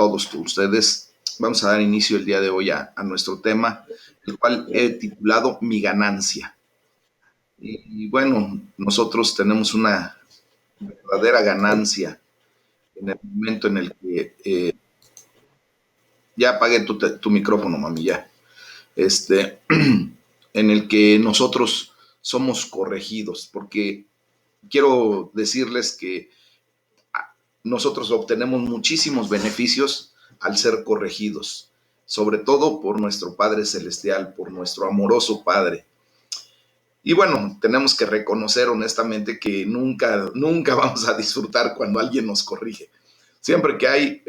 todos ustedes. Vamos a dar inicio el día de hoy a nuestro tema, el cual he titulado Mi ganancia. Y bueno, nosotros tenemos una verdadera ganancia en el momento en el que ya apagué tu micrófono, mami, ya. En el que nosotros somos corregidos, porque quiero decirles que nosotros obtenemos muchísimos beneficios al ser corregidos, sobre todo por nuestro Padre Celestial, por nuestro amoroso Padre. Y bueno, tenemos que reconocer honestamente que nunca vamos a disfrutar cuando alguien nos corrige. Siempre que hay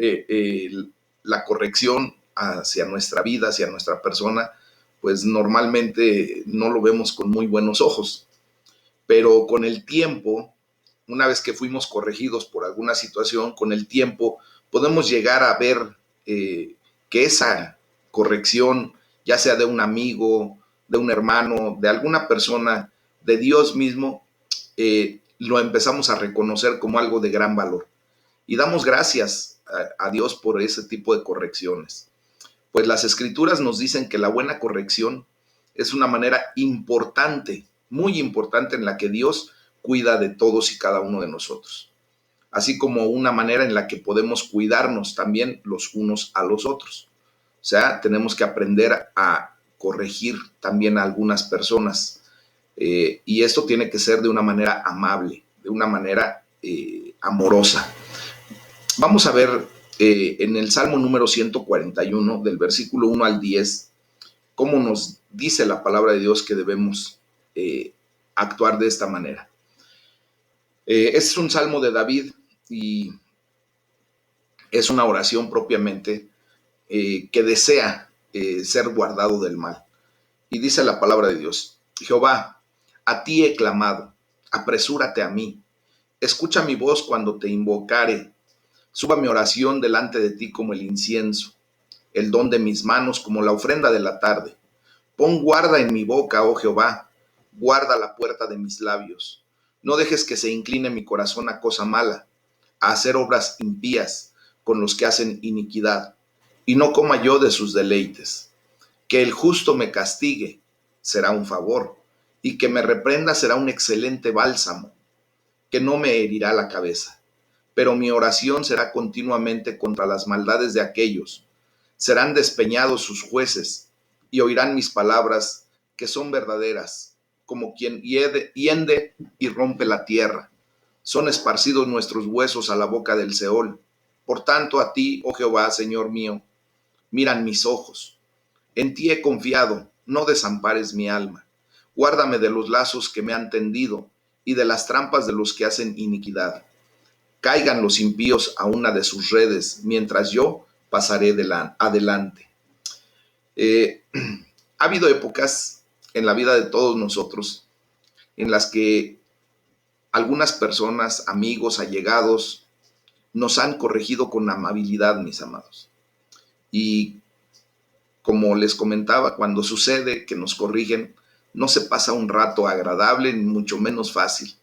la corrección hacia nuestra vida, hacia nuestra persona, pues normalmente no lo vemos con muy buenos ojos. Pero con el tiempo, una vez que fuimos corregidos por alguna situación, con el tiempo podemos llegar a ver que esa corrección, ya sea de un amigo, de un hermano, de alguna persona, de Dios mismo, lo empezamos a reconocer como algo de gran valor. Y damos gracias a Dios por ese tipo de correcciones. Pues las escrituras nos dicen que la buena corrección es una manera importante, muy importante en la que Dios cuida de todos y cada uno de nosotros, así como una manera en la que podemos cuidarnos también los unos a los otros. O sea, tenemos que aprender a corregir también a algunas personas y esto tiene que ser de una manera amable, de una manera amorosa. Vamos a ver en el Salmo número 141, del versículo 1 al 10, cómo nos dice la palabra de Dios que debemos actuar de esta manera. Es un salmo de David y es una oración propiamente que desea ser guardado del mal. Y dice la palabra de Dios: Jehová, a ti he clamado, apresúrate a mí, escucha mi voz cuando te invocare, suba mi oración delante de ti como el incienso, el don de mis manos como la ofrenda de la tarde. Pon guarda en mi boca, oh Jehová, guarda la puerta de mis labios. No dejes que se incline mi corazón a cosa mala, a hacer obras impías con los que hacen iniquidad, y no coma yo de sus deleites. Que el justo me castigue será un favor, y que me reprenda será un excelente bálsamo, que no me herirá la cabeza. Pero mi oración será continuamente contra las maldades de aquellos. Serán despeñados sus jueces, y oirán mis palabras, que son verdaderas, como quien hiende y rompe la tierra. Son esparcidos nuestros huesos a la boca del Seol. Por tanto, a ti, oh Jehová, Señor mío, miran mis ojos. En ti he confiado, no desampares mi alma. Guárdame de los lazos que me han tendido y de las trampas de los que hacen iniquidad. Caigan los impíos a una de sus redes, mientras yo pasaré adelante. Eh, ha habido épocas en la vida de todos nosotros en las que algunas personas, amigos, allegados, nos han corregido con amabilidad, mis amados. Y como les comentaba, cuando sucede que nos corrigen, no se pasa un rato agradable ni mucho menos fácil.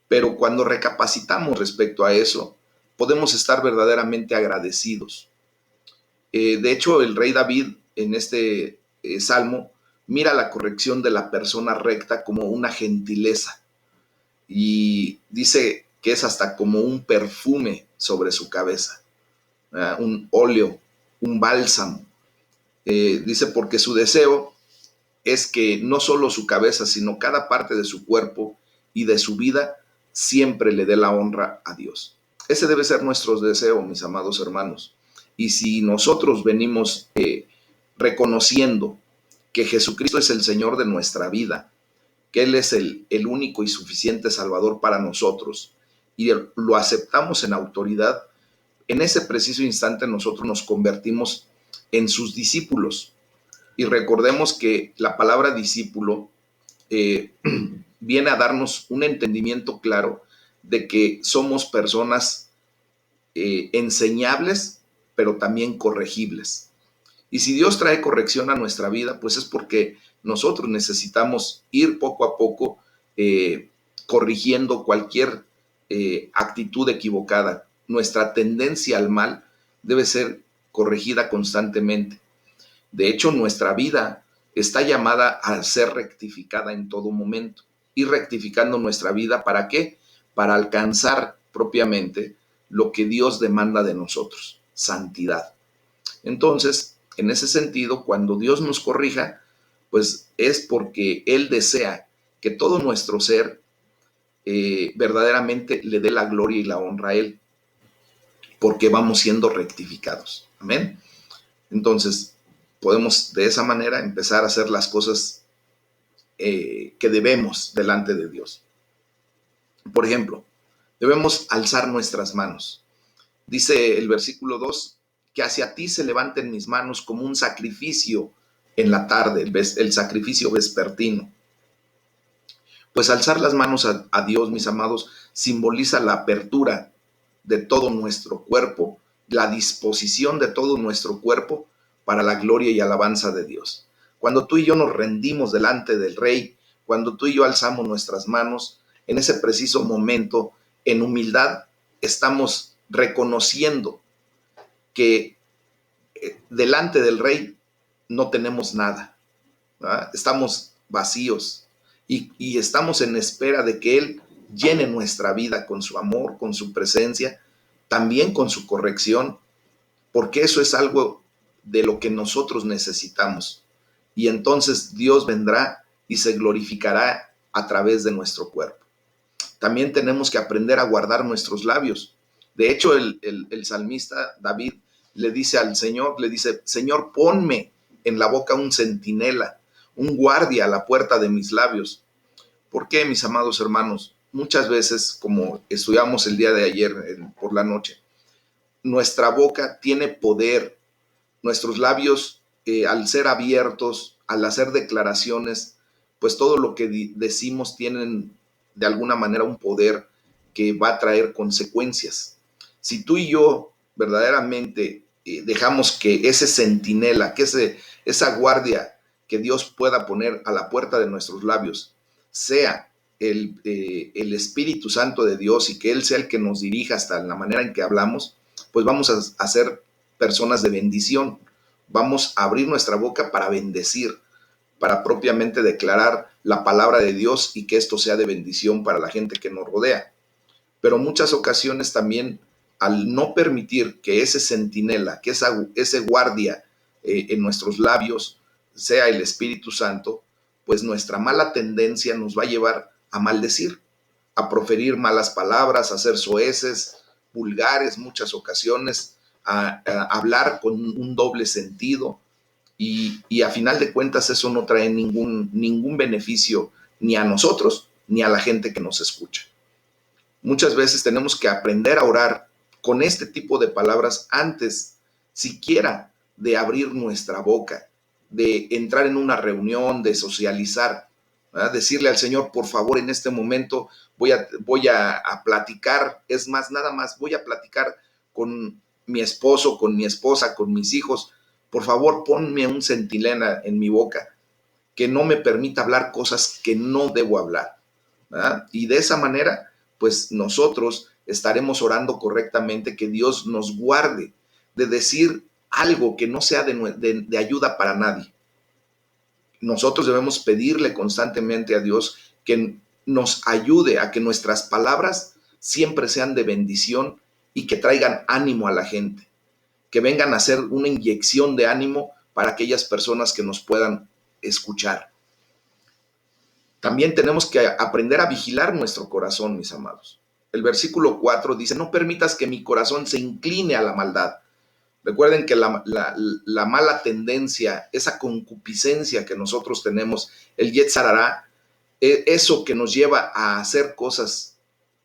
Pero cuando recapacitamos respecto a eso, podemos estar verdaderamente agradecidos. De hecho, el rey David en este salmo mira la corrección de la persona recta como una gentileza y dice que es hasta como un perfume sobre su cabeza, un óleo, un bálsamo. Dice porque su deseo es que no solo su cabeza, sino cada parte de su cuerpo y de su vida siempre le dé la honra a Dios. Ese debe ser nuestro deseo, mis amados hermanos. Y si nosotros venimos reconociendo que Jesucristo es el Señor de nuestra vida, que Él es el único y suficiente Salvador para nosotros, y lo aceptamos en autoridad, en ese preciso instante nosotros nos convertimos en sus discípulos. Y recordemos que la palabra discípulo eh, viene a darnos un entendimiento claro de que somos personas enseñables, pero también corregibles. Y si Dios trae corrección a nuestra vida, pues es porque nosotros necesitamos ir poco a poco corrigiendo cualquier actitud equivocada. Nuestra tendencia al mal debe ser corregida constantemente. De hecho, nuestra vida está llamada a ser rectificada en todo momento. Y rectificando nuestra vida, ¿para qué? Para alcanzar propiamente lo que Dios demanda de nosotros, santidad. Entonces, en ese sentido, cuando Dios nos corrija, pues es porque Él desea que todo nuestro ser verdaderamente le dé la gloria y la honra a Él, porque vamos siendo rectificados. Amén. Entonces, podemos de esa manera empezar a hacer las cosas que debemos delante de Dios. Por ejemplo, debemos alzar nuestras manos. Dice el versículo 2, que hacia ti se levanten mis manos como un sacrificio en la tarde, el sacrificio vespertino. Pues alzar las manos a Dios, mis amados, simboliza la apertura de todo nuestro cuerpo, la disposición de todo nuestro cuerpo para la gloria y alabanza de Dios. Cuando tú y yo nos rendimos delante del Rey, cuando tú y yo alzamos nuestras manos, en ese preciso momento, en humildad, estamos reconociendo que delante del Rey no tenemos nada, ¿verdad? Estamos vacíos y estamos en espera de que Él llene nuestra vida con su amor, con su presencia, también con su corrección, porque eso es algo de lo que nosotros necesitamos. Y entonces Dios vendrá y se glorificará a través de nuestro cuerpo. También tenemos que aprender a guardar nuestros labios. De hecho, el salmista David le dice al Señor, le dice, Señor, ponme en la boca un centinela, un guardia a la puerta de mis labios. ¿Por qué, mis amados hermanos? Muchas veces, como estudiamos el día de ayer por la noche, nuestra boca tiene poder, nuestros labios, al ser abiertos, al hacer declaraciones, pues todo lo que decimos tienen de alguna manera un poder que va a traer consecuencias. Si tú y yo verdaderamente dejamos que ese centinela, que esa guardia que Dios pueda poner a la puerta de nuestros labios, sea el Espíritu Santo de Dios y que Él sea el que nos dirija hasta la manera en que hablamos, pues vamos a ser personas de bendición. Vamos a abrir nuestra boca para bendecir, para propiamente declarar la palabra de Dios y que esto sea de bendición para la gente que nos rodea. Pero muchas ocasiones también, al no permitir que ese centinela, que ese guardia en nuestros labios sea el Espíritu Santo, pues nuestra mala tendencia nos va a llevar a maldecir, a proferir malas palabras, a ser soeces, vulgares muchas ocasiones, a hablar con un doble sentido y a final de cuentas eso no trae ningún beneficio ni a nosotros ni a la gente que nos escucha. Muchas veces tenemos que aprender a orar con este tipo de palabras antes siquiera de abrir nuestra boca, de entrar en una reunión, de socializar, ¿verdad? Decirle al Señor, por favor, en este momento voy a platicar, es más, nada más, voy a platicar con mi esposo, con mi esposa, con mis hijos. Por favor, ponme un centinela en mi boca que no me permita hablar cosas que no debo hablar, ¿verdad? Y de esa manera, pues nosotros estaremos orando correctamente, que Dios nos guarde de decir algo que no sea de ayuda para nadie. Nosotros debemos pedirle constantemente a Dios que nos ayude a que nuestras palabras siempre sean de bendición y que traigan ánimo a la gente, que vengan a ser una inyección de ánimo para aquellas personas que nos puedan escuchar. También tenemos que aprender a vigilar nuestro corazón, mis amados. El versículo 4 dice, no permitas que mi corazón se incline a la maldad. Recuerden que la mala tendencia, esa concupiscencia que nosotros tenemos, el Yetzer Hará, eso que nos lleva a hacer cosas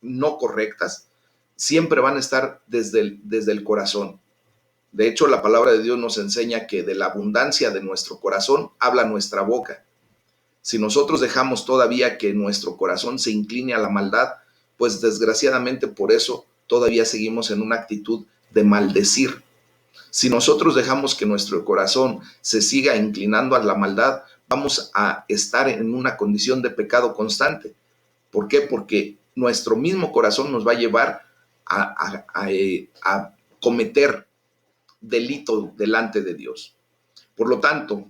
no correctas, siempre van a estar desde el corazón. De hecho, la palabra de Dios nos enseña que de la abundancia de nuestro corazón habla nuestra boca. Si nosotros dejamos todavía que nuestro corazón se incline a la maldad, pues desgraciadamente por eso todavía seguimos en una actitud de maldecir. Si nosotros dejamos que nuestro corazón se siga inclinando a la maldad, vamos a estar en una condición de pecado constante. ¿Por qué? Porque nuestro mismo corazón nos va a llevar a cometer delito delante de Dios. Por lo tanto,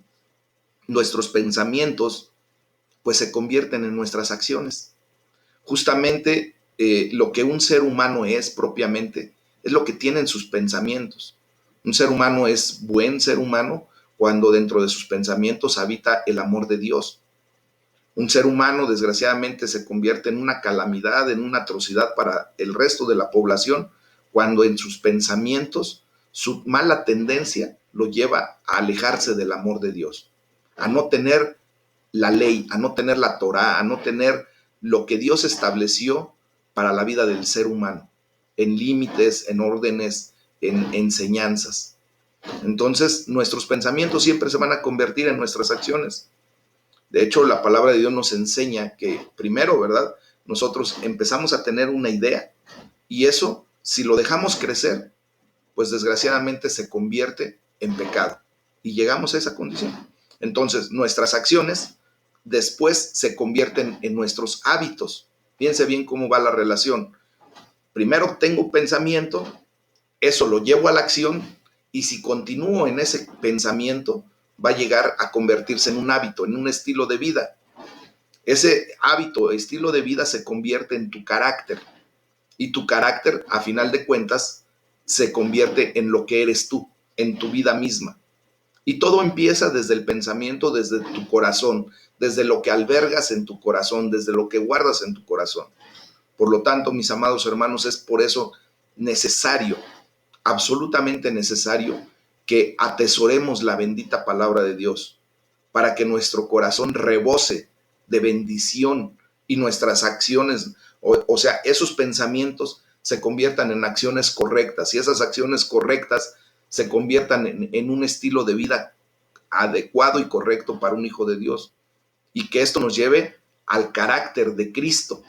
nuestros pensamientos pues se convierten en nuestras acciones. Justamente lo que un ser humano es propiamente es lo que tienen sus pensamientos. Un ser humano es buen ser humano cuando dentro de sus pensamientos habita el amor de Dios. Un ser humano, desgraciadamente, se convierte en una calamidad, en una atrocidad para el resto de la población, cuando en sus pensamientos su mala tendencia lo lleva a alejarse del amor de Dios, a no tener la ley, a no tener la Torá, a no tener lo que Dios estableció para la vida del ser humano, en límites, en órdenes, en enseñanzas. Entonces, nuestros pensamientos siempre se van a convertir en nuestras acciones. De hecho, la palabra de Dios nos enseña que primero, ¿verdad? Nosotros empezamos a tener una idea y eso, si lo dejamos crecer, pues desgraciadamente se convierte en pecado y llegamos a esa condición. Entonces, nuestras acciones después se convierten en nuestros hábitos. Fíjense bien cómo va la relación. Primero tengo pensamiento, eso lo llevo a la acción y si continúo en ese pensamiento, va a llegar a convertirse en un hábito, en un estilo de vida. Ese hábito, estilo de vida se convierte en tu carácter y tu carácter, a final de cuentas, se convierte en lo que eres tú, en tu vida misma. Y todo empieza desde el pensamiento, desde tu corazón, desde lo que albergas en tu corazón, desde lo que guardas en tu corazón. Por lo tanto, mis amados hermanos, es por eso necesario, absolutamente necesario, que atesoremos la bendita palabra de Dios, para que nuestro corazón rebose de bendición y nuestras acciones, o sea, esos pensamientos se conviertan en acciones correctas y esas acciones correctas se conviertan en un estilo de vida adecuado y correcto para un hijo de Dios y que esto nos lleve al carácter de Cristo.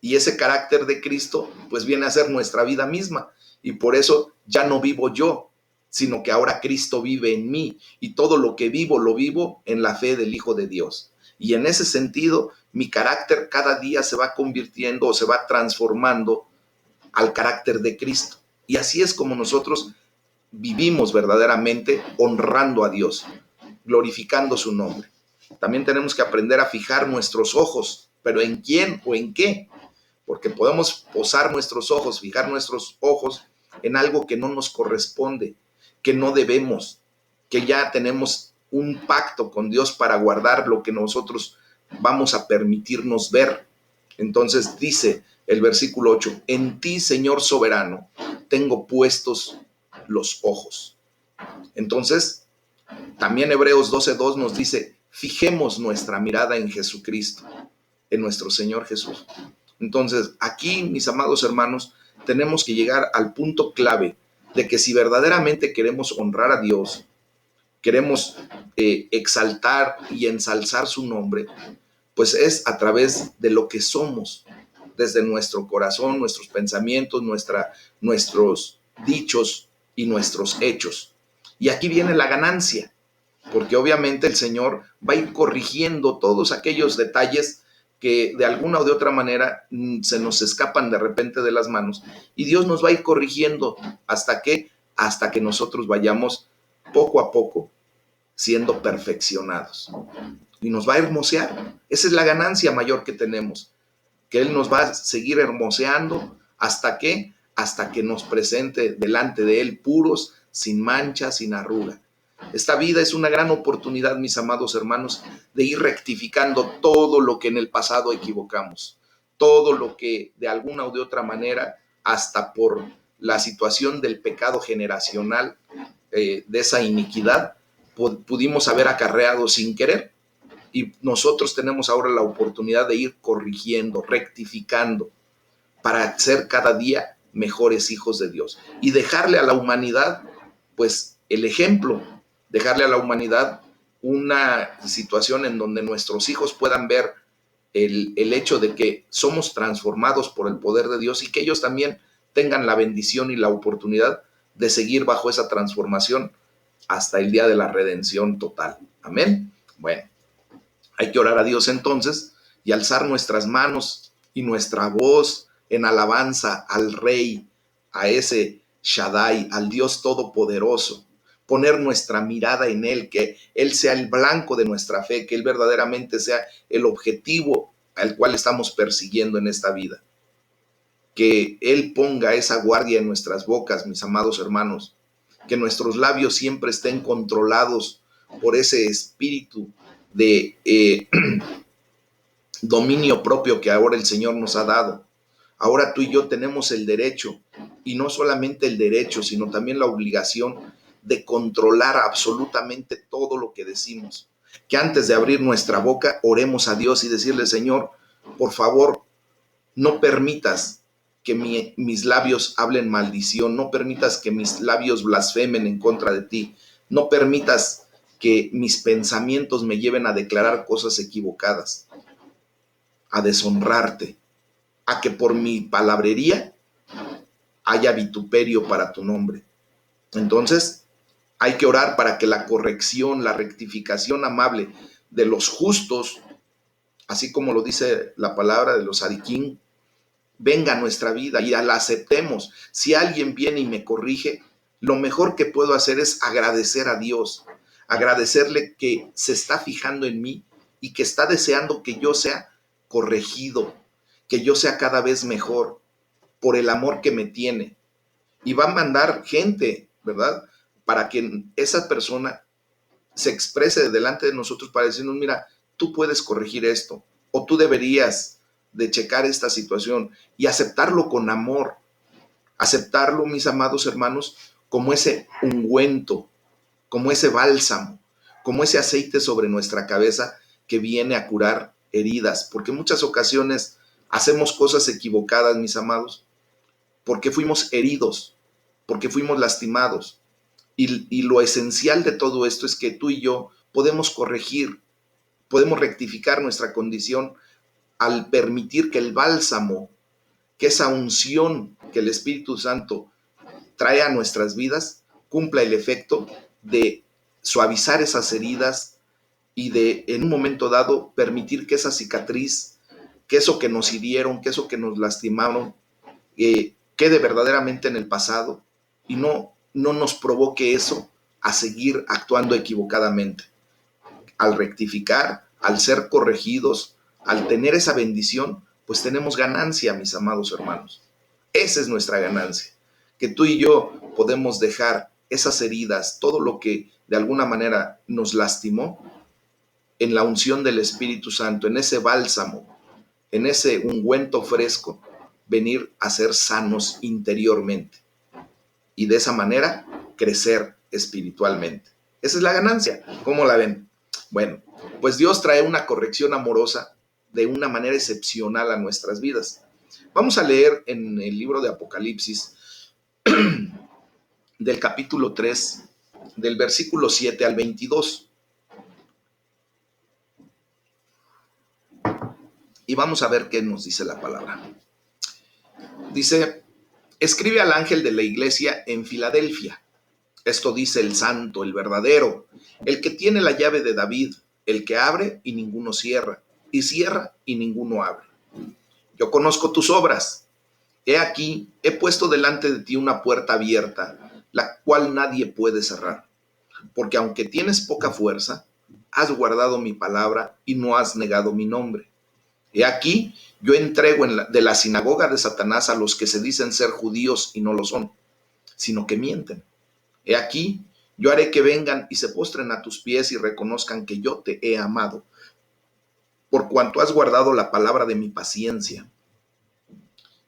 Y ese carácter de Cristo pues viene a ser nuestra vida misma y por eso ya no vivo yo, sino que ahora Cristo vive en mí y todo lo que vivo lo vivo en la fe del Hijo de Dios. Y en ese sentido, mi carácter cada día se va convirtiendo o se va transformando al carácter de Cristo. Y así es como nosotros vivimos verdaderamente honrando a Dios, glorificando su nombre. También tenemos que aprender a fijar nuestros ojos, pero ¿en quién o en qué? Porque podemos posar nuestros ojos, fijar nuestros ojos en algo que no nos corresponde, que no debemos, que ya tenemos un pacto con Dios para guardar lo que nosotros vamos a permitirnos ver. Entonces dice el versículo 8, en ti, Señor soberano, tengo puestos los ojos. Entonces, también Hebreos 12:2 nos dice, fijemos nuestra mirada en Jesucristo, en nuestro Señor Jesús. Entonces, aquí, mis amados hermanos, tenemos que llegar al punto clave de que si verdaderamente queremos honrar a Dios, queremos exaltar y ensalzar su nombre, pues es a través de lo que somos, desde nuestro corazón, nuestros pensamientos, nuestros dichos y nuestros hechos. Y aquí viene la ganancia, porque obviamente el Señor va a ir corrigiendo todos aquellos detalles que de alguna o de otra manera se nos escapan de repente de las manos y Dios nos va a ir corrigiendo hasta que nosotros vayamos poco a poco siendo perfeccionados y nos va a hermosear. Esa es la ganancia mayor que tenemos, que Él nos va a seguir hermoseando hasta que nos presente delante de Él puros, sin mancha, sin arruga. Esta vida es una gran oportunidad, mis amados hermanos, de ir rectificando todo lo que en el pasado equivocamos, todo lo que de alguna o de otra manera, hasta por la situación del pecado generacional, de esa iniquidad, pudimos haber acarreado sin querer. Y nosotros tenemos ahora la oportunidad de ir corrigiendo, rectificando, para ser cada día mejores hijos de Dios y dejarle a la humanidad, pues, el ejemplo, dejarle a la humanidad una situación en donde nuestros hijos puedan ver el hecho de que somos transformados por el poder de Dios y que ellos también tengan la bendición y la oportunidad de seguir bajo esa transformación hasta el día de la redención total. Amén. Bueno, hay que orar a Dios entonces y alzar nuestras manos y nuestra voz en alabanza al Rey, a ese Shaddai, al Dios Todopoderoso, poner nuestra mirada en Él, que Él sea el blanco de nuestra fe, que Él verdaderamente sea el objetivo al cual estamos persiguiendo en esta vida. Que Él ponga esa guardia en nuestras bocas, mis amados hermanos, que nuestros labios siempre estén controlados por ese espíritu de dominio propio que ahora el Señor nos ha dado. Ahora tú y yo tenemos el derecho, y no solamente el derecho, sino también la obligación de controlar absolutamente todo lo que decimos. Que antes de abrir nuestra boca, oremos a Dios y decirle: Señor, por favor, no permitas que mis labios hablen maldición, no permitas que mis labios blasfemen en contra de ti, no permitas que mis pensamientos me lleven a declarar cosas equivocadas, a deshonrarte, a que por mi palabrería haya vituperio para tu nombre. Entonces, hay que orar para que la corrección, la rectificación amable de los justos, así como lo dice la palabra de los Ariquín, venga a nuestra vida y la aceptemos. Si alguien viene y me corrige, lo mejor que puedo hacer es agradecer a Dios, agradecerle que se está fijando en mí y que está deseando que yo sea corregido, que yo sea cada vez mejor por el amor que me tiene. Y va a mandar gente, ¿verdad? Para que esa persona se exprese delante de nosotros para decirnos: mira, tú puedes corregir esto, o tú deberías de checar esta situación, y aceptarlo con amor, aceptarlo, mis amados hermanos, como ese ungüento, como ese bálsamo, como ese aceite sobre nuestra cabeza que viene a curar heridas, porque en muchas ocasiones hacemos cosas equivocadas, mis amados, porque fuimos heridos, porque fuimos lastimados. Y lo esencial de todo esto es que tú y yo podemos corregir, podemos rectificar nuestra condición al permitir que el bálsamo, que esa unción que el Espíritu Santo trae a nuestras vidas, cumpla el efecto de suavizar esas heridas y de, en un momento dado, permitir que esa cicatriz, que eso que nos hirieron, que eso que nos lastimaron, quede verdaderamente en el pasado y no nos provoque eso a seguir actuando equivocadamente. Al rectificar, al ser corregidos, al tener esa bendición, pues tenemos ganancia, mis amados hermanos. Esa es nuestra ganancia, que tú y yo podemos dejar esas heridas, todo lo que de alguna manera nos lastimó, en la unción del Espíritu Santo, en ese bálsamo, en ese ungüento fresco, venir a ser sanos interiormente y de esa manera crecer espiritualmente. Esa es la ganancia. ¿Cómo la ven? Bueno, pues Dios trae una corrección amorosa de una manera excepcional a nuestras vidas. Vamos a leer en el libro de Apocalipsis, del capítulo 3, del versículo 7 al 22. Y vamos a ver qué nos dice la palabra. Dice: escribe al ángel de la iglesia en Filadelfia. Esto dice el santo, el verdadero, el que tiene la llave de David, el que abre y ninguno cierra, y cierra y ninguno abre. Yo conozco tus obras. He aquí, he puesto delante de ti una puerta abierta, la cual nadie puede cerrar. Porque aunque tienes poca fuerza, has guardado mi palabra y no has negado mi nombre. He aquí, yo entrego de la sinagoga de Satanás a los que se dicen ser judíos y no lo son, sino que mienten. He aquí, yo haré que vengan y se postren a tus pies y reconozcan que yo te he amado, por cuanto has guardado la palabra de mi paciencia.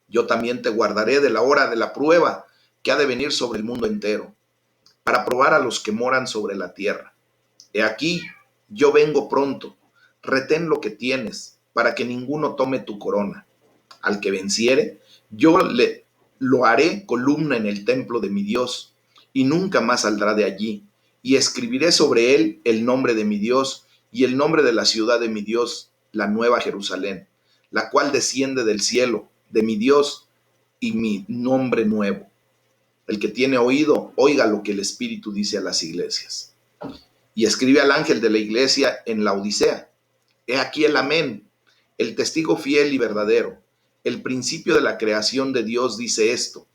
Yo también te guardaré de la hora de la prueba que ha de venir sobre el mundo entero, para probar a los que moran sobre la tierra. He aquí, yo vengo pronto. Retén lo que tienes, para que ninguno tome tu corona. Al que venciere, yo lo haré columna en el templo de mi Dios, y nunca más saldrá de allí. Y escribiré sobre él el nombre de mi Dios y el nombre de la ciudad de mi Dios, la nueva Jerusalén, la cual desciende del cielo, de mi Dios, y mi nombre nuevo. El que tiene oído, oiga lo que el Espíritu dice a las iglesias. Y escribe al ángel de la iglesia en la Odisea: he aquí el amén, el testigo fiel y verdadero, el principio de la creación de Dios dice esto: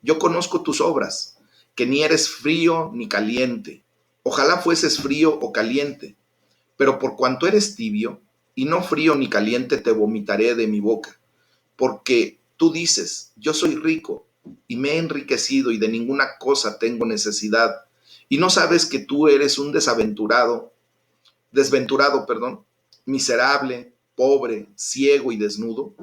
Yo conozco tus obras, que ni eres frío ni caliente. Ojalá fueses frío o caliente, pero por cuanto eres tibio, y no frío ni caliente, te vomitaré de mi boca. Porque tú dices, yo soy rico, y me he enriquecido, y de ninguna cosa tengo necesidad. Y no sabes que tú eres un desventurado, miserable, pobre, ciego y desnudo.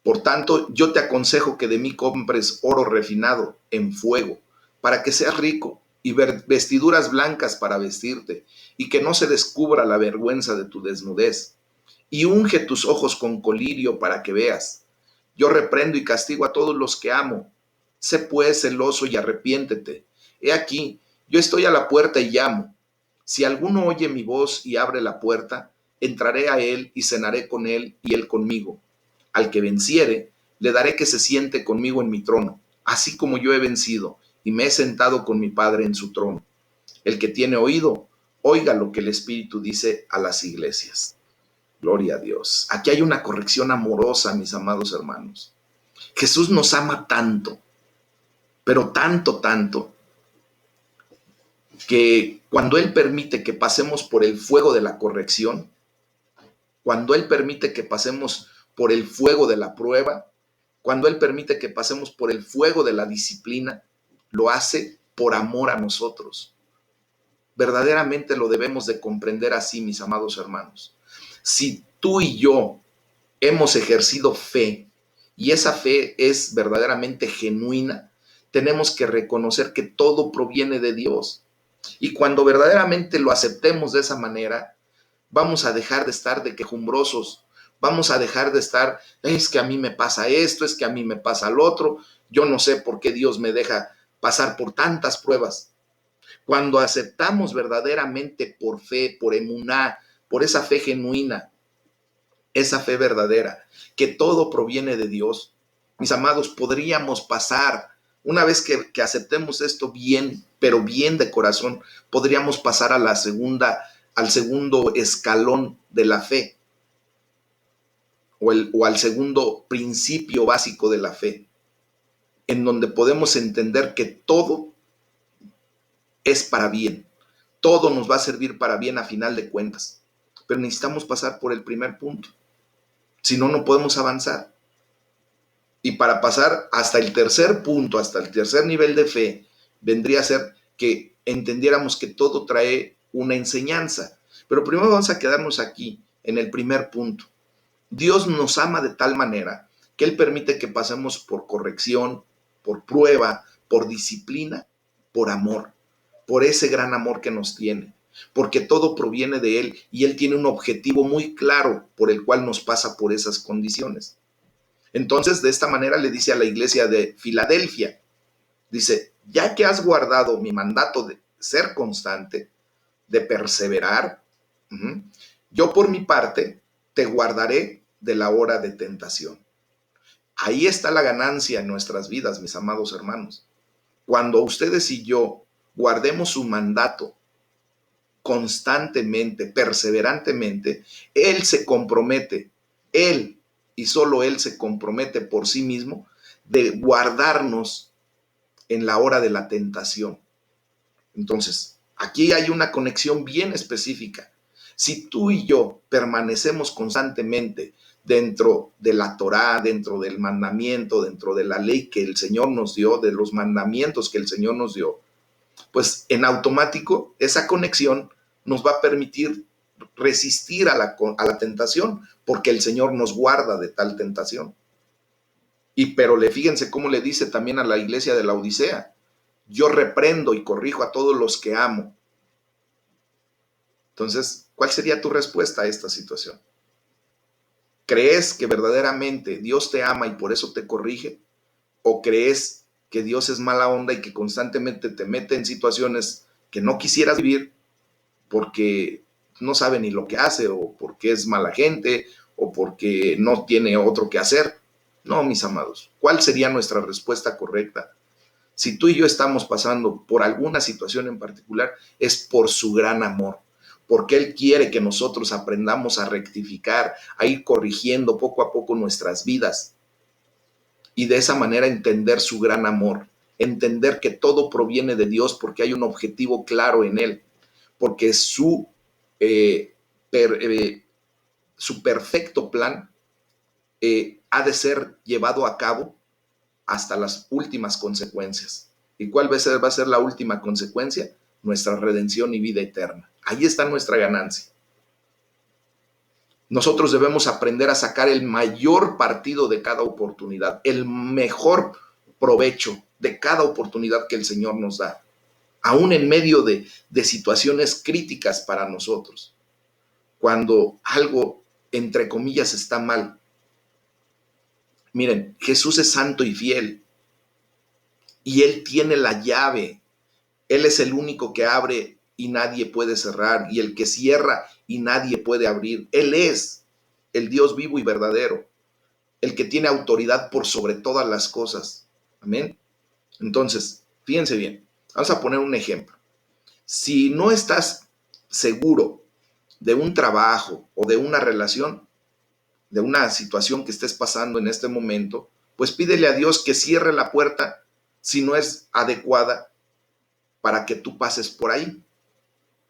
Por tanto, yo te aconsejo que de mí compres oro refinado en fuego, para que seas rico, y vestiduras blancas para vestirte, y que no se descubra la vergüenza de tu desnudez. Y unge tus ojos con colirio para que veas. Yo reprendo y castigo a todos los que amo. Sé pues celoso y arrepiéntete. He aquí, yo estoy a la puerta y llamo. Si alguno oye mi voz y abre la puerta, entraré a él y cenaré con él y él conmigo. Al que venciere, le daré que se siente conmigo en mi trono, así como yo he vencido y me he sentado con mi Padre en su trono. El que tiene oído, oiga lo que el Espíritu dice a las iglesias. Gloria a Dios. Aquí hay una corrección amorosa, mis amados hermanos. Jesús nos ama tanto, pero tanto, tanto, que cuando Él permite que pasemos por el fuego de la corrección, cuando Él permite que pasemos por el fuego de la prueba, cuando Él permite que pasemos por el fuego de la disciplina, lo hace por amor a nosotros. Verdaderamente lo debemos de comprender así, mis amados hermanos. Si tú y yo hemos ejercido fe y esa fe es verdaderamente genuina, tenemos que reconocer que todo proviene de Dios. Y cuando verdaderamente lo aceptemos de esa manera, vamos a dejar de estar de quejumbrosos, vamos a dejar de estar, es que a mí me pasa esto, es que a mí me pasa lo otro, yo no sé por qué Dios me deja pasar por tantas pruebas. Cuando aceptamos verdaderamente por fe, por emuná, por esa fe genuina, esa fe verdadera, que todo proviene de Dios, mis amados, podríamos pasar, una vez que aceptemos esto bien, pero bien de corazón, podríamos pasar a la segunda, al segundo escalón de la fe, o al segundo principio básico de la fe, en donde podemos entender que todo es para bien, todo nos va a servir para bien a final de cuentas, pero necesitamos pasar por el primer punto, si no, no podemos avanzar. Y para pasar hasta el tercer punto, hasta el tercer nivel de fe, vendría a ser que entendiéramos que todo trae una enseñanza. Pero primero vamos a quedarnos aquí, en el primer punto. Dios nos ama de tal manera que Él permite que pasemos por corrección, por prueba, por disciplina, por amor, por ese gran amor que nos tiene. Porque todo proviene de Él y Él tiene un objetivo muy claro por el cual nos pasa por esas condiciones. Entonces, de esta manera le dice a la iglesia de Filadelfia, dice, ya que has guardado mi mandato de ser constante, de perseverar, yo por mi parte te guardaré de la hora de tentación. Ahí está la ganancia en nuestras vidas, mis amados hermanos. Cuando ustedes y yo guardemos su mandato constantemente, perseverantemente, Él se compromete, Él y solo Él se compromete por sí mismo de guardarnos en la hora de la tentación. Entonces, aquí hay una conexión bien específica. Si tú y yo permanecemos constantemente dentro de la Torá, dentro del mandamiento, dentro de la ley que el Señor nos dio, de los mandamientos que el Señor nos dio, pues en automático esa conexión nos va a permitir resistir a la tentación, porque el Señor nos guarda de tal tentación. Pero fíjense cómo le dice también a la iglesia de la Odisea, yo reprendo y corrijo a todos los que amo. Entonces, ¿cuál sería tu respuesta a esta situación? ¿Crees que verdaderamente Dios te ama y por eso te corrige? ¿O crees que Dios es mala onda y que constantemente te mete en situaciones que no quisieras vivir porque no sabe ni lo que hace, o porque es mala gente, o porque no tiene otro que hacer? No, mis amados, ¿cuál sería nuestra respuesta correcta? Si tú y yo estamos pasando por alguna situación en particular, es por su gran amor, porque Él quiere que nosotros aprendamos a rectificar, a ir corrigiendo poco a poco nuestras vidas y de esa manera entender su gran amor. entender que todo proviene de Dios porque hay un objetivo claro en Él, porque eh, per, eh, su perfecto plan ha de ser llevado a cabo hasta las últimas consecuencias. ¿Y cuál va a ser la última consecuencia? Nuestra redención y vida eterna. Ahí está nuestra ganancia. Nosotros debemos aprender a sacar el mayor partido de cada oportunidad, el mejor provecho de cada oportunidad que el Señor nos da, aún en medio de situaciones críticas para nosotros. Cuando algo, entre comillas, está mal. Miren, Jesús es santo y fiel y Él tiene la llave. Él es el único que abre y nadie puede cerrar, y el que cierra y nadie puede abrir. Él es el Dios vivo y verdadero, el que tiene autoridad por sobre todas las cosas. Amén. Entonces, fíjense bien, vamos a poner un ejemplo. Si no estás seguro de un trabajo o de una relación, de una situación que estés pasando en este momento, pues pídele a Dios que cierre la puerta si no es adecuada para que tú pases por ahí,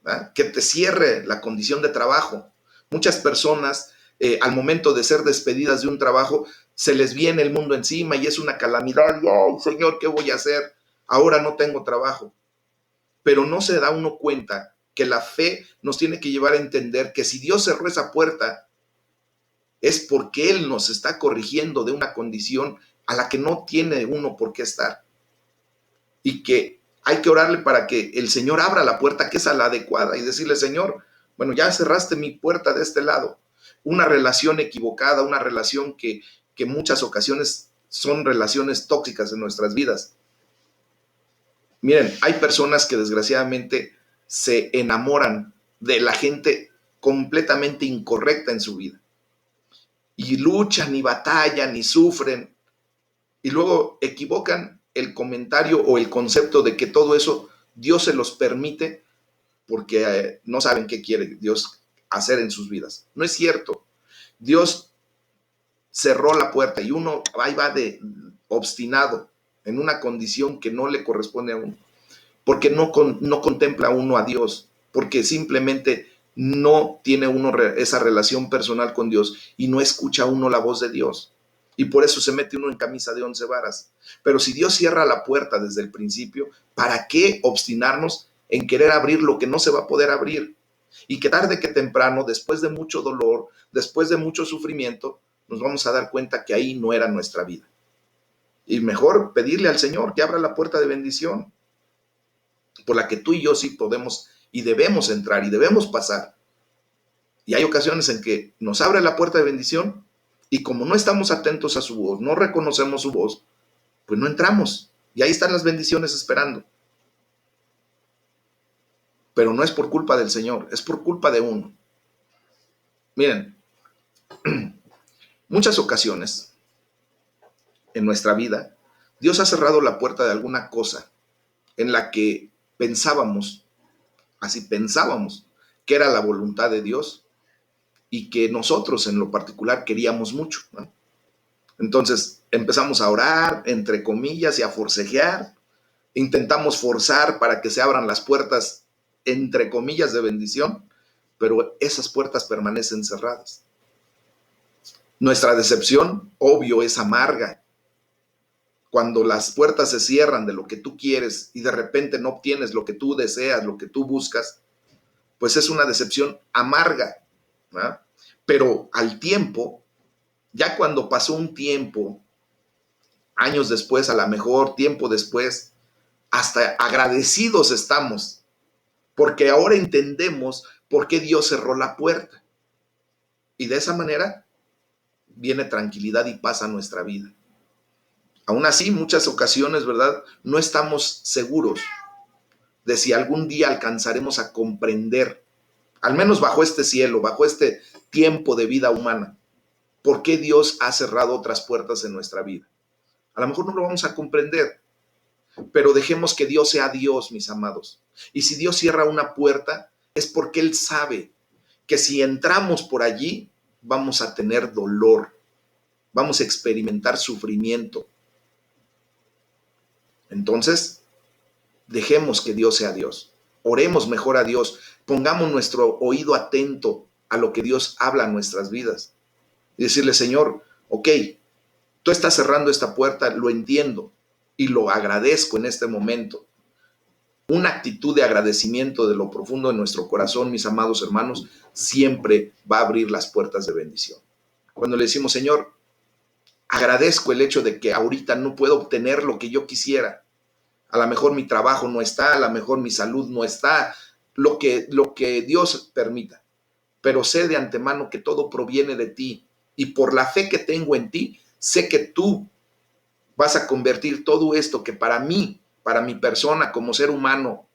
¿verdad? Que te cierre la condición de trabajo. Muchas personas, al momento de ser despedidas de un trabajo, se les viene el mundo encima y es una calamidad. ¡Oh, Señor, qué voy a hacer! Ahora no tengo trabajo. Pero no se da uno cuenta que la fe nos tiene que llevar a entender que si Dios cerró esa puerta, es porque Él nos está corrigiendo de una condición a la que no tiene uno por qué estar. Y que hay que orarle para que el Señor abra la puerta que es a la adecuada y decirle, Señor, bueno, ya cerraste mi puerta de este lado. Una relación equivocada, una relación que en muchas ocasiones son relaciones tóxicas en nuestras vidas. Miren, hay personas que desgraciadamente se enamoran de la gente completamente incorrecta en su vida. Y luchan y batallan y sufren. Y luego equivocan el comentario o el concepto de que todo eso Dios se los permite porque no saben qué quiere Dios hacer en sus vidas. No es cierto. Dios cerró la puerta y uno ahí va de obstinado en una condición que no le corresponde a uno, porque no contempla uno a Dios, porque simplemente no tiene uno esa relación personal con Dios y no escucha uno la voz de Dios. Y por eso se mete uno en camisa de 11 varas. Pero si Dios cierra la puerta desde el principio, ¿para qué obstinarnos en querer abrir lo que no se va a poder abrir? Y que tarde que temprano, después de mucho dolor, después de mucho sufrimiento, nos vamos a dar cuenta que ahí no era nuestra vida. Y mejor pedirle al Señor que abra la puerta de bendición, por la que tú y yo sí podemos y debemos entrar y debemos pasar. Y hay ocasiones en que nos abre la puerta de bendición y como no estamos atentos a su voz, no reconocemos su voz, pues no entramos. Y ahí están las bendiciones esperando. Pero no es por culpa del Señor, es por culpa de uno. Miren, muchas ocasiones en nuestra vida, Dios ha cerrado la puerta de alguna cosa en la que pensábamos que era la voluntad de Dios y que nosotros en lo particular queríamos mucho, ¿no? Entonces empezamos a orar, entre comillas, y a forcejear. Intentamos forzar para que se abran las puertas, entre comillas, de bendición, pero esas puertas permanecen cerradas. Nuestra decepción, obvio, es amarga. Cuando las puertas se cierran de lo que tú quieres y de repente no obtienes lo que tú deseas, lo que tú buscas, pues es una decepción amarga, ¿no? Pero al tiempo, ya cuando pasó un tiempo, años después, a lo mejor tiempo después, hasta agradecidos estamos, porque ahora entendemos por qué Dios cerró la puerta. Y de esa manera viene tranquilidad y paz a nuestra vida. Aún así, muchas ocasiones, ¿verdad? No estamos seguros de si algún día alcanzaremos a comprender, al menos bajo este cielo, bajo este tiempo de vida humana, por qué Dios ha cerrado otras puertas en nuestra vida. A lo mejor no lo vamos a comprender, pero dejemos que Dios sea Dios, mis amados. Y si Dios cierra una puerta, es porque Él sabe que si entramos por allí, vamos a tener dolor, vamos a experimentar sufrimiento. Entonces, dejemos que Dios sea Dios. Oremos mejor a Dios. Pongamos nuestro oído atento a lo que Dios habla en nuestras vidas. Y decirle, Señor, ok, tú estás cerrando esta puerta, lo entiendo y lo agradezco en este momento. Una actitud de agradecimiento de lo profundo de nuestro corazón, mis amados hermanos, siempre va a abrir las puertas de bendición. Cuando le decimos, Señor, agradezco el hecho de que ahorita no puedo obtener lo que yo quisiera. A lo mejor mi trabajo no está, a lo mejor mi salud no está, lo que Dios permita. Pero sé de antemano que todo proviene de ti. Y por la fe que tengo en ti, sé que tú vas a convertir todo esto que para mí, para mi persona como ser humano,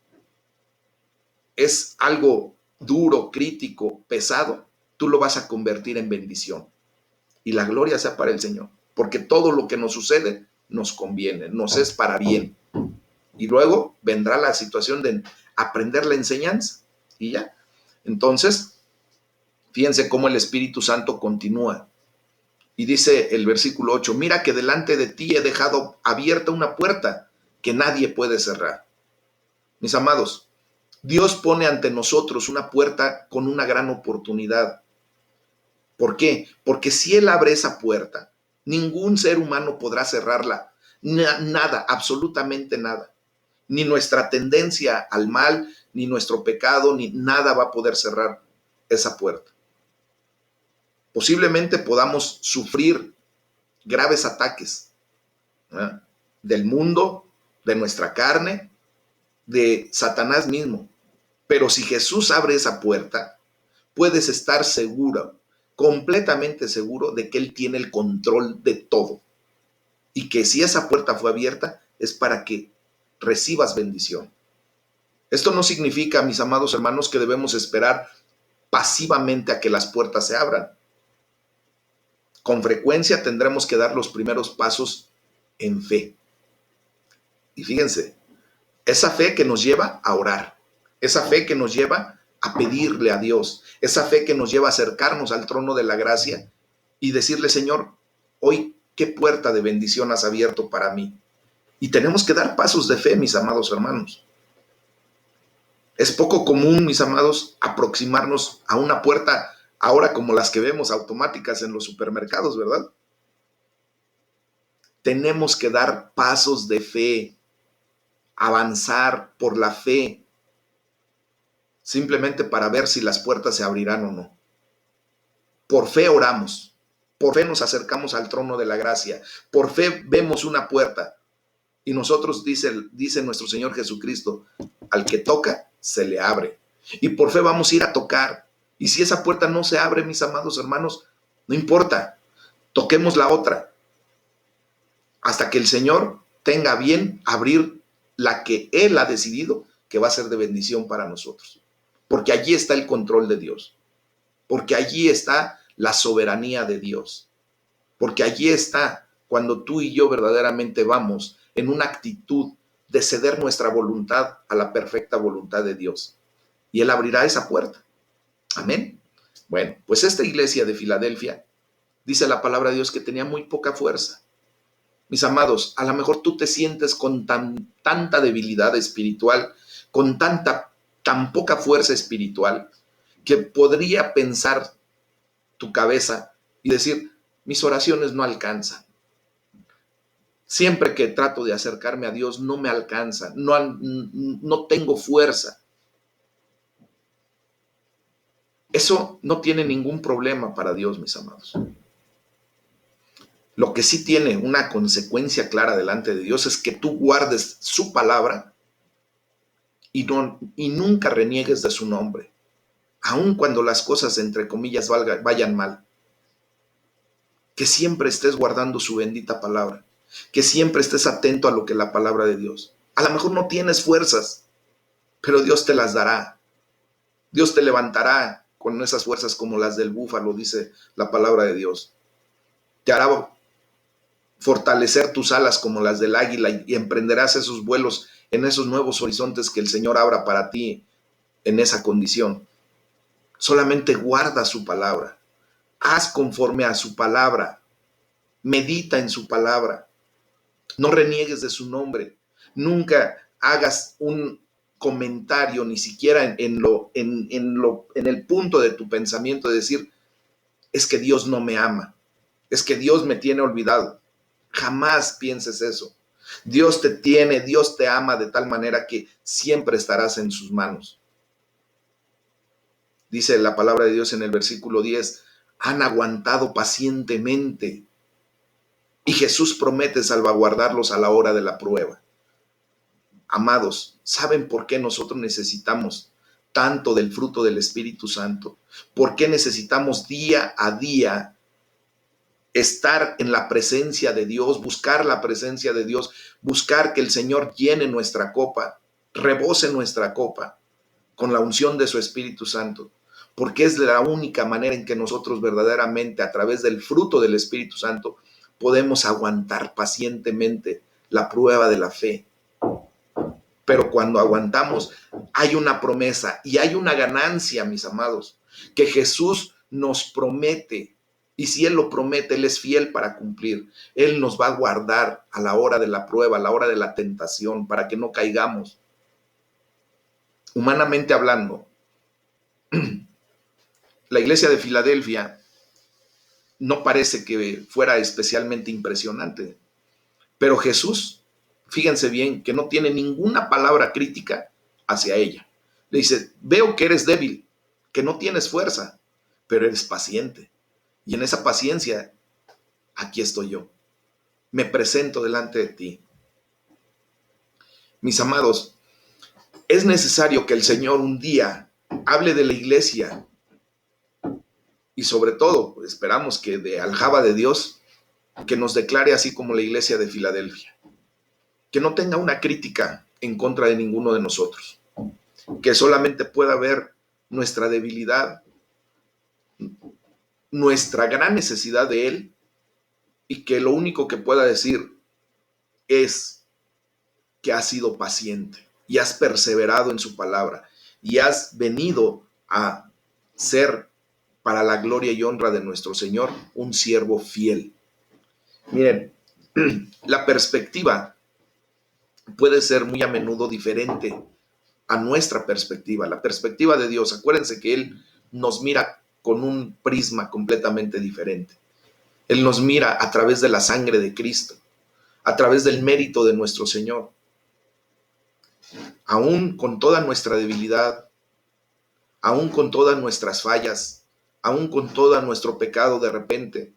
es algo duro, crítico, pesado, tú lo vas a convertir en bendición. Y la gloria sea para el Señor. Porque todo lo que nos sucede nos conviene, nos es para bien. Y luego vendrá la situación de aprender la enseñanza y ya. Entonces, fíjense cómo el Espíritu Santo continúa. Y dice el versículo 8, mira que delante de ti he dejado abierta una puerta que nadie puede cerrar. Mis amados, Dios pone ante nosotros una puerta con una gran oportunidad. ¿Por qué? Porque si Él abre esa puerta, ningún ser humano podrá cerrarla. Nada, absolutamente nada. Ni nuestra tendencia al mal, ni nuestro pecado, ni nada va a poder cerrar esa puerta. Posiblemente podamos sufrir graves ataques, ¿eh?, del mundo, de nuestra carne, de Satanás mismo. Pero si Jesús abre esa puerta, puedes estar seguro, completamente seguro de que Él tiene el control de todo. Y que si esa puerta fue abierta, es para que recibas bendición. Esto no significa, mis amados hermanos, que debemos esperar pasivamente a que las puertas se abran. Con frecuencia tendremos que dar los primeros pasos en fe. Y fíjense, esa fe que nos lleva a orar, esa fe que nos lleva a pedirle a Dios, esa fe que nos lleva a acercarnos al trono de la gracia y decirle, Señor, hoy, ¿qué puerta de bendición has abierto para mí? Y tenemos que dar pasos de fe, mis amados hermanos. Es poco común, mis amados, aproximarnos a una puerta ahora como las que vemos automáticas en los supermercados, ¿verdad? Tenemos que dar pasos de fe, avanzar por la fe, simplemente para ver si las puertas se abrirán o no. Por fe oramos, por fe nos acercamos al trono de la gracia, por fe vemos una puerta y nosotros, dice nuestro Señor Jesucristo, al que toca, se le abre. Y por fe vamos a ir a tocar. Y si esa puerta no se abre, mis amados hermanos, no importa, toquemos la otra, hasta que el Señor tenga bien abrir la que Él ha decidido que va a ser de bendición para nosotros. Porque allí está el control de Dios. Porque allí está la soberanía de Dios. Porque allí está cuando tú y yo verdaderamente vamos en una actitud de ceder nuestra voluntad a la perfecta voluntad de Dios. Y Él abrirá esa puerta. Amén. Bueno, pues esta iglesia de Filadelfia, dice la palabra de Dios que tenía muy poca fuerza. Mis amados, a lo mejor tú te sientes con tanta debilidad espiritual, con tan poca fuerza espiritual, que podría pensar tu cabeza y decir, mis oraciones no alcanzan. Siempre que trato de acercarme a Dios no me alcanza, no tengo fuerza. Eso no tiene ningún problema para Dios, mis amados. Lo que sí tiene una consecuencia clara delante de Dios es que tú guardes su palabra y nunca reniegues de su nombre, aun cuando las cosas, entre comillas, vayan mal. Que siempre estés guardando su bendita palabra, que siempre estés atento a lo que la palabra de Dios. A lo mejor no tienes fuerzas, pero Dios te las dará. Dios te levantará con esas fuerzas como las del búfalo, dice la palabra de Dios. Te hará fortalecer tus alas como las del águila y emprenderás esos vuelos en esos nuevos horizontes que el Señor abra para ti en esa condición. Solamente guarda su palabra. Haz conforme a su palabra. Medita en su palabra. No reniegues de su nombre. Nunca hagas un comentario, ni siquiera en el punto de tu pensamiento de decir, es que Dios no me ama, es que Dios me tiene olvidado. Jamás pienses eso. Dios te tiene, Dios te ama de tal manera que siempre estarás en sus manos. Dice la palabra de Dios en el versículo 10, han aguantado pacientemente y Jesús promete salvaguardarlos a la hora de la prueba. Amados, ¿saben por qué nosotros necesitamos tanto del fruto del Espíritu Santo? ¿Por qué necesitamos día a día estar en la presencia de Dios, buscar la presencia de Dios, buscar que el Señor llene nuestra copa, rebose nuestra copa con la unción de su Espíritu Santo? Porque es la única manera en que nosotros verdaderamente, a través del fruto del Espíritu Santo, podemos aguantar pacientemente la prueba de la fe. Pero cuando aguantamos, hay una promesa y hay una ganancia, mis amados, que Jesús nos promete. Y si Él lo promete, Él es fiel para cumplir. Él nos va a guardar a la hora de la prueba, a la hora de la tentación, para que no caigamos. Humanamente hablando, la iglesia de Filadelfia no parece que fuera especialmente impresionante, pero Jesús, fíjense bien, que no tiene ninguna palabra crítica hacia ella. Le dice, veo que eres débil, que no tienes fuerza, pero eres paciente. Y en esa paciencia, aquí estoy yo. Me presento delante de ti. Mis amados, es necesario que el Señor un día hable de la iglesia y sobre todo, esperamos que de aljaba de Dios, que nos declare así como la iglesia de Filadelfia. Que no tenga una crítica en contra de ninguno de nosotros. Que solamente pueda ver nuestra debilidad, nuestra gran necesidad de Él, y que lo único que pueda decir es que has sido paciente y has perseverado en su palabra y has venido a ser, para la gloria y honra de nuestro Señor, un siervo fiel. Miren, la perspectiva puede ser muy a menudo diferente a nuestra perspectiva, la perspectiva de Dios. Acuérdense que Él nos mira con un prisma completamente diferente. Él nos mira a través de la sangre de Cristo, a través del mérito de nuestro Señor. Aún con toda nuestra debilidad, aún con todas nuestras fallas, aún con todo nuestro pecado de repente,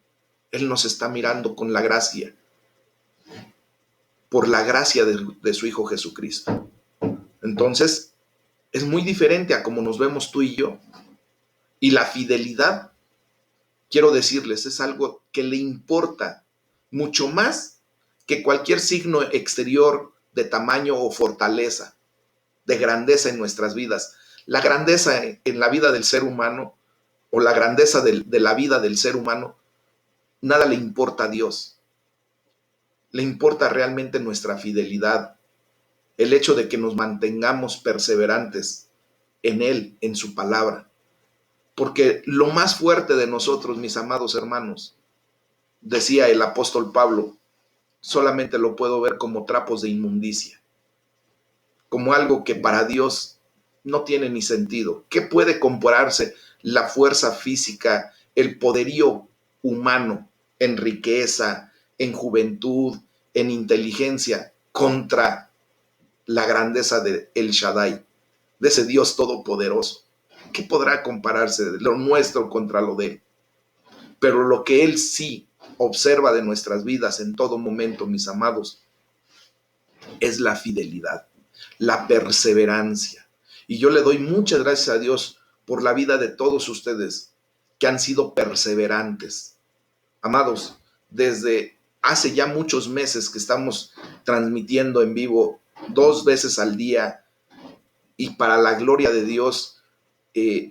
Él nos está mirando con la gracia, por la gracia de su Hijo Jesucristo. Entonces, es muy diferente a como nos vemos tú y yo. Y la fidelidad, quiero decirles, es algo que le importa mucho más que cualquier signo exterior de tamaño o fortaleza, de grandeza en nuestras vidas. La grandeza en la vida del ser humano o la grandeza de la vida del ser humano, nada le importa a Dios. Le importa realmente nuestra fidelidad, el hecho de que nos mantengamos perseverantes en Él, en su palabra. Porque lo más fuerte de nosotros, mis amados hermanos, decía el apóstol Pablo, solamente lo puedo ver como trapos de inmundicia, como algo que para Dios no tiene ni sentido. ¿Qué puede compararse la fuerza física, el poderío humano en riqueza, en juventud, en inteligencia, contra la grandeza de El Shaddai, de ese Dios todopoderoso? ¿Qué podrá compararse de lo nuestro contra lo de Él? Pero lo que Él sí observa de nuestras vidas en todo momento, mis amados, es la fidelidad, la perseverancia. Y yo le doy muchas gracias a Dios por la vida de todos ustedes que han sido perseverantes. Amados, desde hace ya muchos meses que estamos transmitiendo en vivo 2 veces al día, y para la gloria de Dios,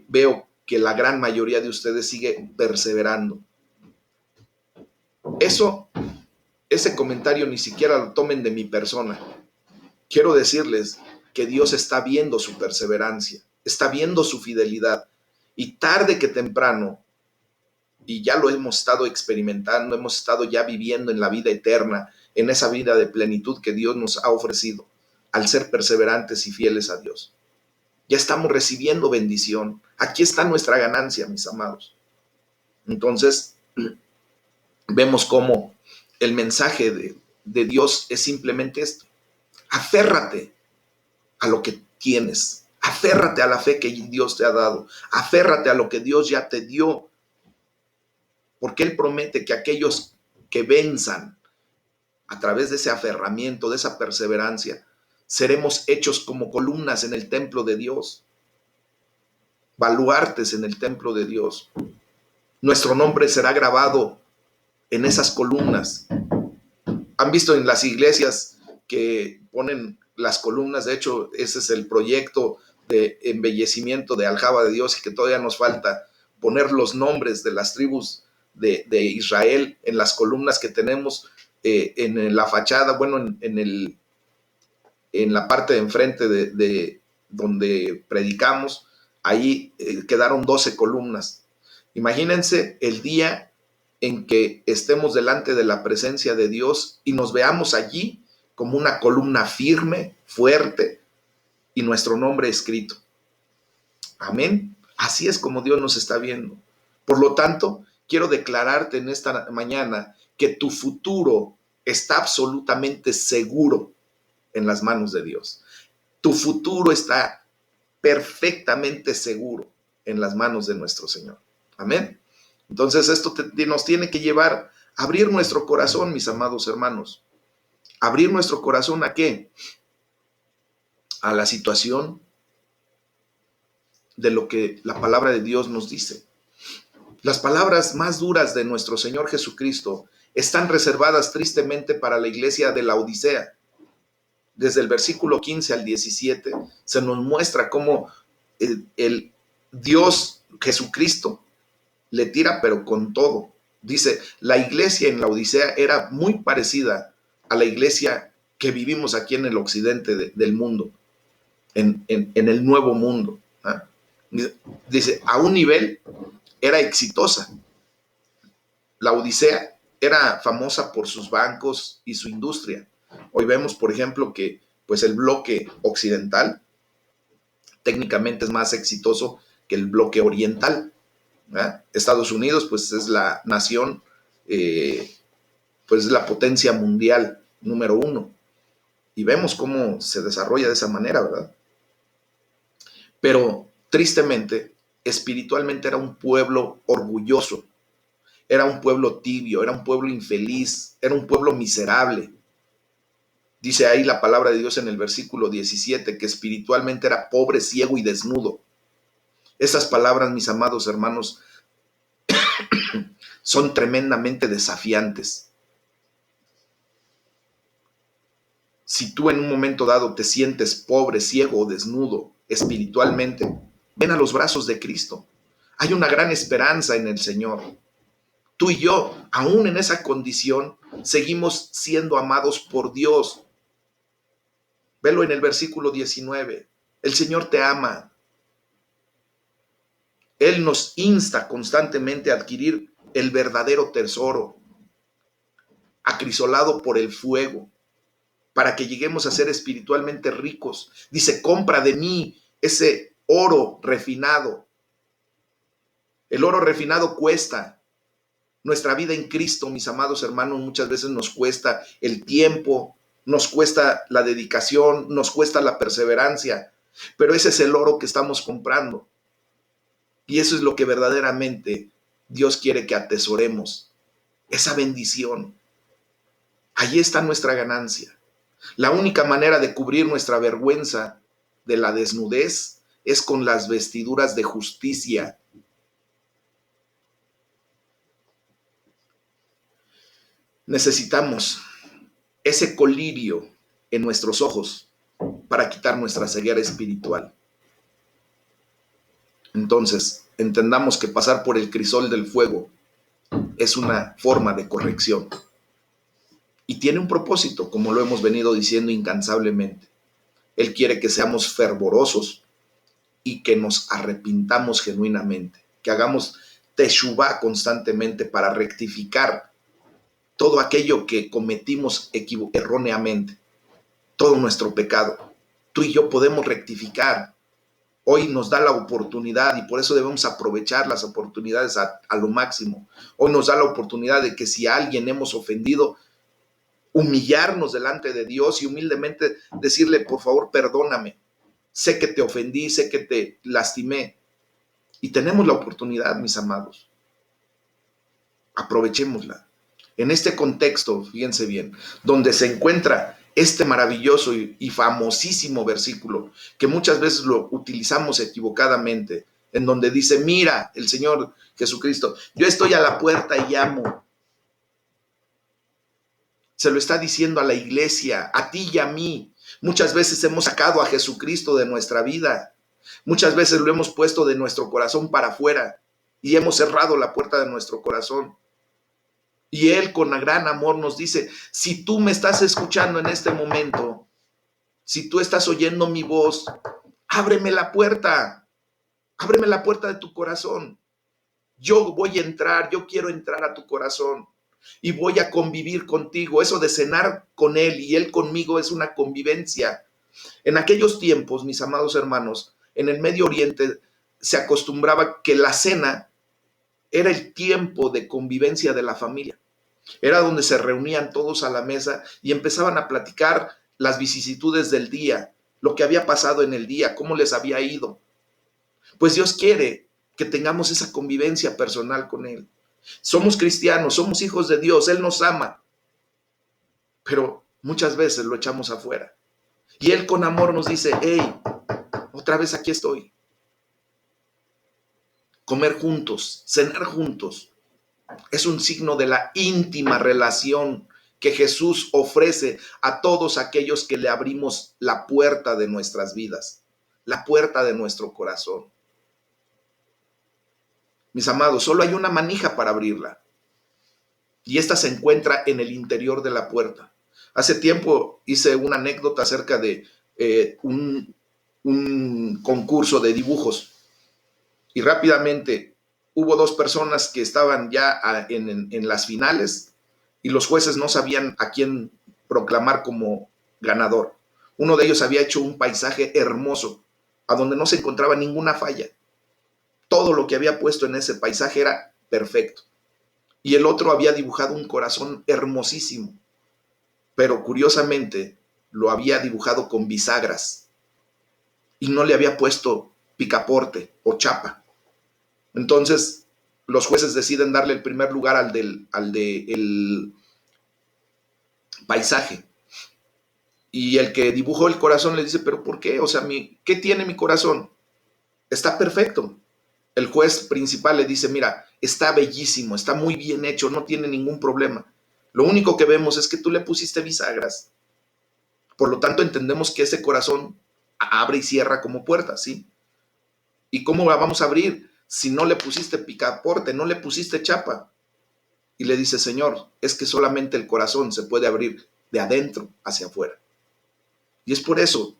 veo que la gran mayoría de ustedes sigue perseverando. Ese comentario ni siquiera lo tomen de mi persona. Quiero decirles que Dios está viendo su perseverancia, está viendo su fidelidad, y tarde que temprano, y ya lo hemos estado experimentando, hemos estado ya viviendo en la vida eterna, en esa vida de plenitud que Dios nos ha ofrecido. al ser perseverantes y fieles a Dios. Ya estamos recibiendo bendición. Aquí está nuestra ganancia, mis amados. Entonces, vemos cómo el mensaje de Dios es simplemente esto. Aférrate a lo que tienes. Aférrate a la fe que Dios te ha dado. Aférrate a lo que Dios ya te dio. Porque Él promete que aquellos que venzan a través de ese aferramiento, de esa perseverancia, seremos hechos como columnas en el templo de Dios, baluartes en el templo de Dios. Nuestro nombre será grabado en esas columnas. ¿Han visto en las iglesias que ponen las columnas? De hecho, ese es el proyecto de embellecimiento de Aljaba de Dios, y que todavía nos falta poner los nombres de las tribus de Israel en las columnas que tenemos en la fachada, bueno, en la parte de enfrente de donde predicamos. Ahí quedaron 12 columnas. Imagínense el día en que estemos delante de la presencia de Dios y nos veamos allí como una columna firme, fuerte, y nuestro nombre escrito. Amén. Así es como Dios nos está viendo. Por lo tanto, quiero declararte en esta mañana que tu futuro está absolutamente seguro en las manos de Dios. Tu futuro está perfectamente seguro en las manos de nuestro Señor. Amén. Entonces esto nos tiene que llevar a abrir nuestro corazón, mis amados hermanos. ¿Abrir nuestro corazón a qué? A la situación de lo que la palabra de Dios nos dice. Las palabras más duras de nuestro Señor Jesucristo están reservadas tristemente para la iglesia de la Odisea. Desde el versículo 15 al 17 se nos muestra cómo el Dios Jesucristo le tira, pero con todo. Dice, la iglesia en la Odisea era muy parecida a la iglesia que vivimos aquí en el occidente del mundo, en el nuevo mundo. ¿Eh? Dice, a un nivel era exitosa. La Odisea era famosa por sus bancos y su industria. Hoy vemos, por ejemplo, que pues el bloque occidental técnicamente es más exitoso que el bloque oriental. Estados Unidos pues es la nación, pues es la potencia mundial número 1, y vemos cómo se desarrolla de esa manera, ¿verdad? Pero tristemente, espiritualmente era un pueblo orgulloso, era un pueblo tibio, era un pueblo infeliz, era un pueblo miserable. Dice ahí la palabra de Dios en el versículo 17 que espiritualmente era pobre, ciego y desnudo. Esas palabras, mis amados hermanos, son tremendamente desafiantes. Si tú en un momento dado te sientes pobre, ciego o desnudo espiritualmente, ven a los brazos de Cristo. Hay una gran esperanza en el Señor. Tú y yo, aún en esa condición, seguimos siendo amados por Dios. Velo en el versículo 19. El Señor te ama. Él nos insta constantemente a adquirir el verdadero tesoro, acrisolado por el fuego, para que lleguemos a ser espiritualmente ricos. Dice, compra de mí ese oro refinado. El oro refinado cuesta. Nuestra vida en Cristo, mis amados hermanos, muchas veces nos cuesta el tiempo, nos cuesta la dedicación, nos cuesta la perseverancia, pero ese es el oro que estamos comprando. Y eso es lo que verdaderamente Dios quiere que atesoremos, esa bendición. Allí está nuestra ganancia. La única manera de cubrir nuestra vergüenza de la desnudez es con las vestiduras de justicia. Necesitamos ese colirio en nuestros ojos para quitar nuestra ceguera espiritual. Entonces, entendamos que pasar por el crisol del fuego es una forma de corrección. Y tiene un propósito, como lo hemos venido diciendo incansablemente. Él quiere que seamos fervorosos y que nos arrepintamos genuinamente, que hagamos teshuvá constantemente para rectificar todo aquello que cometimos erróneamente. todo nuestro pecado. Tú y yo podemos rectificar. Hoy nos da la oportunidad y por eso debemos aprovechar las oportunidades a lo máximo. Hoy nos da la oportunidad de que si a alguien hemos ofendido, humillarnos delante de Dios y humildemente decirle, por favor, perdóname. Sé que te ofendí, sé que te lastimé. Y tenemos la oportunidad, mis amados. Aprovechémosla. En este contexto, fíjense bien, donde se encuentra este maravilloso y famosísimo versículo, que muchas veces lo utilizamos equivocadamente, en donde dice, mira, el Señor Jesucristo, yo estoy a la puerta y llamo. Se lo está diciendo a la iglesia, a ti y a mí. Muchas veces hemos sacado a Jesucristo de nuestra vida. Muchas veces lo hemos puesto de nuestro corazón para afuera y hemos cerrado la puerta de nuestro corazón. Y Él con gran amor nos dice, si tú me estás escuchando en este momento, si tú estás oyendo mi voz, ábreme la puerta de tu corazón. Yo voy a entrar, yo quiero entrar a tu corazón y voy a convivir contigo. Eso de cenar con Él y Él conmigo es una convivencia. En aquellos tiempos, mis amados hermanos, en el Medio Oriente se acostumbraba que la cena era el tiempo de convivencia de la familia. Era donde se reunían todos a la mesa y empezaban a platicar las vicisitudes del día, lo que había pasado en el día, cómo les había ido. Pues Dios quiere que tengamos esa convivencia personal con Él. Somos cristianos, somos hijos de Dios, Él nos ama, pero muchas veces lo echamos afuera. Y Él con amor nos dice, hey, otra vez aquí estoy. Comer juntos, cenar juntos, es un signo de la íntima relación que Jesús ofrece a todos aquellos que le abrimos la puerta de nuestras vidas, la puerta de nuestro corazón. Mis amados, solo hay una manija para abrirla y esta se encuentra en el interior de la puerta. Hace tiempo hice una anécdota acerca de un concurso de dibujos y rápidamente hubo dos personas que estaban ya en las finales y los jueces no sabían a quién proclamar como ganador. Uno de ellos había hecho un paisaje hermoso, a donde no se encontraba ninguna falla. Todo lo que había puesto en ese paisaje era perfecto. Y el otro había dibujado un corazón hermosísimo, pero curiosamente lo había dibujado con bisagras y no le había puesto picaporte o chapa. Entonces, los jueces deciden darle el primer lugar al del paisaje. Y el que dibujó el corazón le dice, ¿pero por qué? O sea, ¿qué tiene mi corazón? Está perfecto. El juez principal le dice, mira, está bellísimo, está muy bien hecho, no tiene ningún problema. Lo único que vemos es que tú le pusiste bisagras. Por lo tanto, entendemos que ese corazón abre y cierra como puerta, ¿sí? ¿Y cómo la vamos a abrir si no le pusiste picaporte, no le pusiste chapa? Y le dice, Señor, es que solamente el corazón se puede abrir de adentro hacia afuera. Y es por eso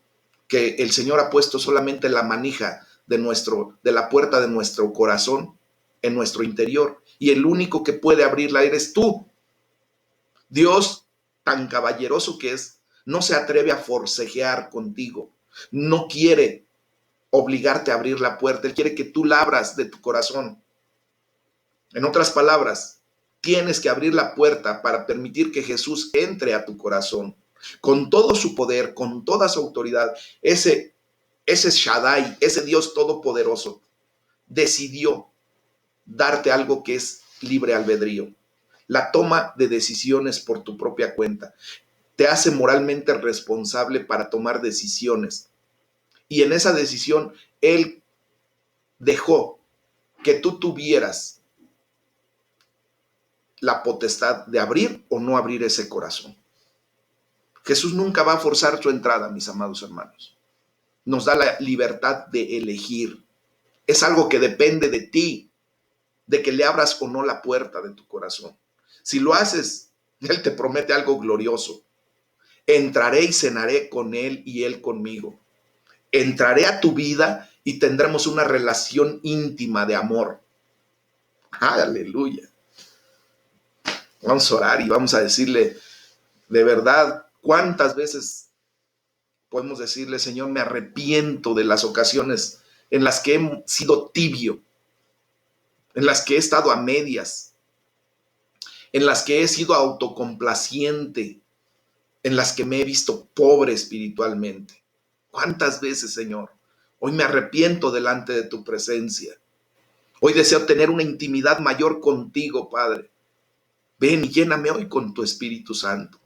que el Señor ha puesto solamente la manija de la puerta de nuestro corazón en nuestro interior. Y el único que puede abrirla eres tú. Dios, tan caballeroso que es, no se atreve a forcejear contigo. No quiere obligarte a abrir la puerta. Él quiere que tú la abras de tu corazón. En otras palabras, tienes que abrir la puerta para permitir que Jesús entre a tu corazón con todo su poder, con toda su autoridad. Ese Shaddai, ese Dios todopoderoso, decidió darte algo que es libre albedrío. La toma de decisiones por tu propia cuenta. Te hace moralmente responsable para tomar decisiones. Y en esa decisión, Él dejó que tú tuvieras la potestad de abrir o no abrir ese corazón. Jesús nunca va a forzar su entrada, mis amados hermanos. Nos da la libertad de elegir. Es algo que depende de ti, de que le abras o no la puerta de tu corazón. Si lo haces, Él te promete algo glorioso. Entraré y cenaré con Él y Él conmigo. Entraré a tu vida y tendremos una relación íntima de amor. Aleluya. Vamos a orar y vamos a decirle, de verdad, cuántas veces Podemos decirle, Señor, me arrepiento de las ocasiones en las que he sido tibio, en las que he estado a medias, en las que he sido autocomplaciente, en las que me he visto pobre espiritualmente. ¿Cuántas veces, Señor? Hoy me arrepiento delante de tu presencia. Hoy deseo tener una intimidad mayor contigo, Padre. Ven y lléname hoy con tu Espíritu Santo.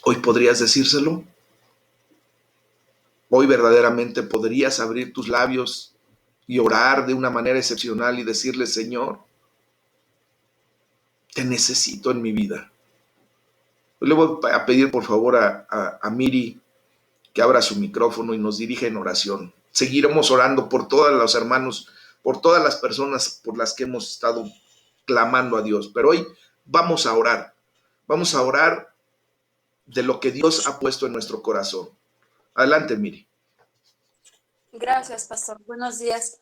Hoy podrías decírselo. Hoy verdaderamente podrías abrir tus labios y orar de una manera excepcional y decirle, Señor, te necesito en mi vida. Hoy le voy a pedir por favor a Miri que abra su micrófono y nos dirija en oración. Seguiremos orando por todos los hermanos, por todas las personas por las que hemos estado clamando a Dios. Pero hoy vamos a orar. Vamos a orar de lo que Dios ha puesto en nuestro corazón. Adelante, Miri. Gracias, pastor. Buenos días.